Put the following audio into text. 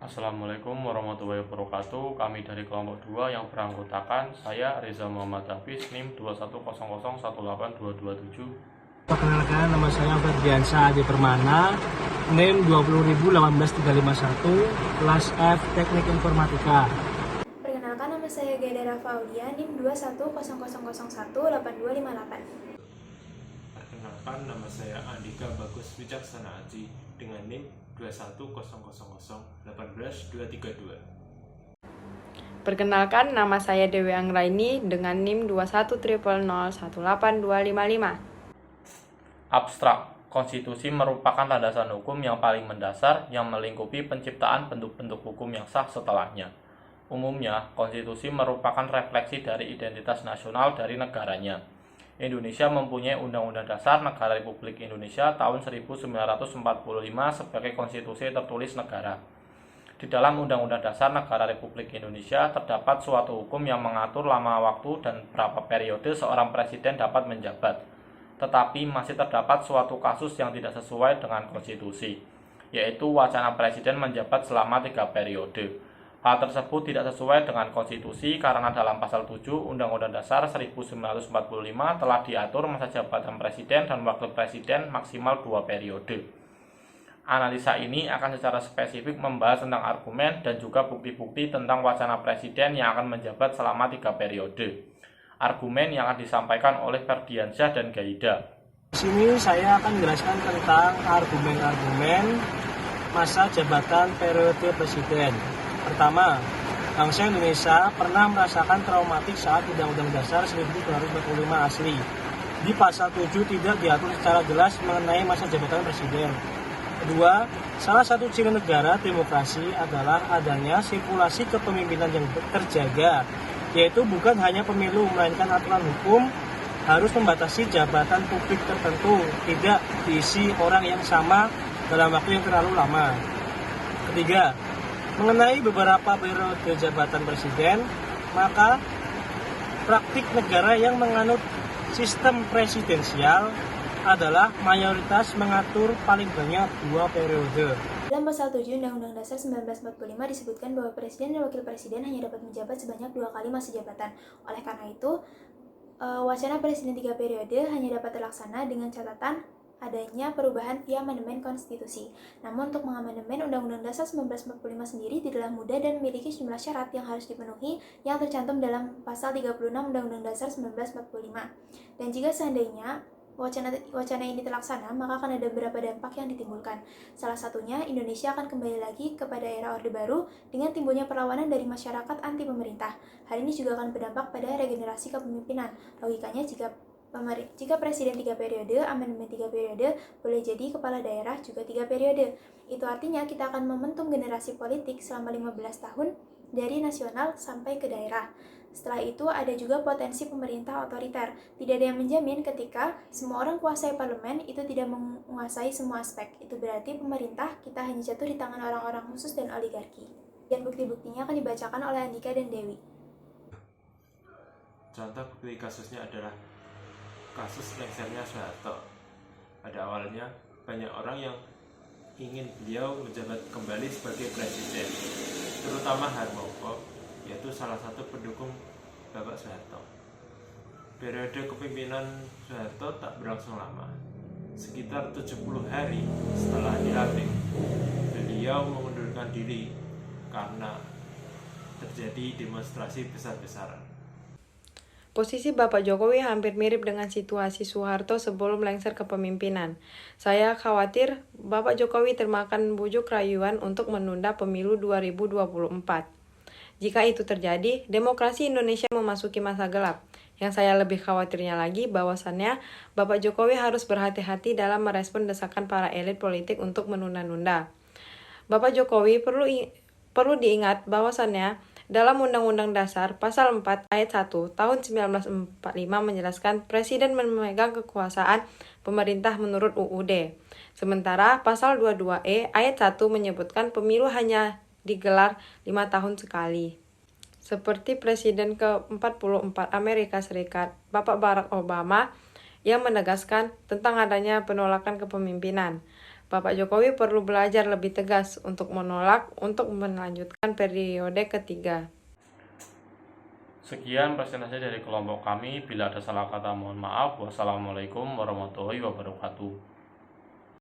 Assalamualaikum warahmatullahi wabarakatuh. Kami dari kelompok 2 yang beranggotakan saya Reza Muhammad Hafiz, NIM 210018227. Perkenalkan, nama saya Ferdiansyah Adi Permana, NIM 2018351, kelas F Teknik Informatika. Perkenalkan, nama saya Gaidara Faudia, NIM 210018258. Perkenalkan, nama saya Andika Bagus Wicaksana Aji dengan NIM 21000182232. Perkenalkan, nama saya Dewi Anggraini dengan NIM 21000182555. Abstrak. Konstitusi merupakan landasan hukum yang paling mendasar yang melingkupi penciptaan bentuk-bentuk hukum yang sah setelahnya. Umumnya, konstitusi merupakan refleksi dari identitas nasional dari negaranya. Indonesia mempunyai Undang-Undang Dasar Negara Republik Indonesia tahun 1945 sebagai konstitusi tertulis negara. Di dalam Undang-Undang Dasar Negara Republik Indonesia terdapat suatu hukum yang mengatur lama waktu dan berapa periode seorang presiden dapat menjabat. Tetapi masih terdapat suatu kasus yang tidak sesuai dengan konstitusi, yaitu wacana presiden menjabat selama 3 periode. Hal tersebut tidak sesuai dengan konstitusi karena dalam pasal 7 Undang-Undang Dasar 1945 telah diatur masa jabatan presiden dan wakil presiden maksimal 2 periode. Analisa ini akan secara spesifik membahas tentang argumen dan juga bukti-bukti tentang wacana presiden yang akan menjabat selama 3 periode. Argumen yang akan disampaikan oleh Ferdiansyah dan Gaida. Di sini saya akan menjelaskan tentang argumen-argumen masa jabatan periode presiden. Pertama, bangsa Indonesia pernah merasakan traumatik saat Undang-Undang Dasar 1945 asli. Di pasal 7 tidak diatur secara jelas mengenai masa jabatan presiden. Kedua, salah satu ciri negara demokrasi adalah adanya sirkulasi kepemimpinan yang terjaga, yaitu bukan hanya pemilu melainkan aturan hukum harus membatasi jabatan publik tertentu, tidak diisi orang yang sama dalam waktu yang terlalu lama. Ketiga, mengenai beberapa periode jabatan presiden, maka praktik negara yang menganut sistem presidensial adalah mayoritas mengatur paling banyak 2 periode. Dalam pasal 7 Undang-Undang Dasar 1945 disebutkan bahwa presiden dan wakil presiden hanya dapat menjabat sebanyak 2 kali masa jabatan. Oleh karena itu, wacana presiden 3 periode hanya dapat terlaksana dengan catatan adanya perubahan via amandemen konstitusi. Namun untuk mengamandemen Undang-Undang Dasar 1945 sendiri tidaklah mudah dan memiliki sejumlah syarat yang harus dipenuhi yang tercantum dalam pasal 36 Undang-Undang Dasar 1945. Dan jika seandainya wacana ini terlaksana, maka akan ada beberapa dampak yang ditimbulkan. Salah satunya, Indonesia akan kembali lagi kepada era Orde Baru dengan timbulnya perlawanan dari masyarakat anti pemerintah. Hal ini juga akan berdampak pada regenerasi kepemimpinan. Logikanya, jika presiden 3 periode, amandemen 3 periode, boleh jadi kepala daerah juga 3 periode. Itu artinya kita akan membentuk generasi politik selama 15 tahun dari nasional sampai ke daerah. Setelah itu ada juga potensi pemerintah otoriter. Tidak ada yang menjamin ketika semua orang kuasai parlemen itu tidak menguasai semua aspek. Itu berarti pemerintah kita hanya jatuh di tangan orang-orang khusus dan oligarki. Dan bukti-buktinya akan dibacakan oleh Andika dan Dewi. Contoh bukti kasusnya adalah kasus lengsernya Soeharto. Pada awalnya banyak orang yang ingin beliau menjabat kembali sebagai presiden, terutama Harmoko, yaitu salah satu pendukung Bapak Soeharto. Periode kepemimpinan Soeharto tak berlangsung lama. Sekitar 70 hari setelah dilantik, beliau mengundurkan diri karena terjadi demonstrasi besar-besaran. Posisi Bapak Jokowi hampir mirip dengan situasi Soeharto sebelum lengser kepemimpinan. Saya khawatir Bapak Jokowi termakan bujuk rayuan untuk menunda pemilu 2024. Jika itu terjadi, demokrasi Indonesia memasuki masa gelap. Yang saya lebih khawatirnya lagi bahwasannya Bapak Jokowi harus berhati-hati dalam merespon desakan para elit politik untuk menunda-nunda. Bapak Jokowi perlu diingat bahwasannya dalam Undang-Undang Dasar Pasal 4 Ayat 1 tahun 1945 menjelaskan Presiden memegang kekuasaan pemerintah menurut UUD. Sementara Pasal 22E Ayat 1 menyebutkan pemilu hanya digelar 5 tahun sekali. Seperti Presiden ke-44 Amerika Serikat, Bapak Barack Obama, yang menegaskan tentang adanya penolakan kepemimpinan. Bapak Jokowi perlu belajar lebih tegas untuk menolak untuk melanjutkan periode ketiga. Sekian presentasi dari kelompok kami. Bila ada salah kata mohon maaf. Wassalamualaikum warahmatullahi wabarakatuh.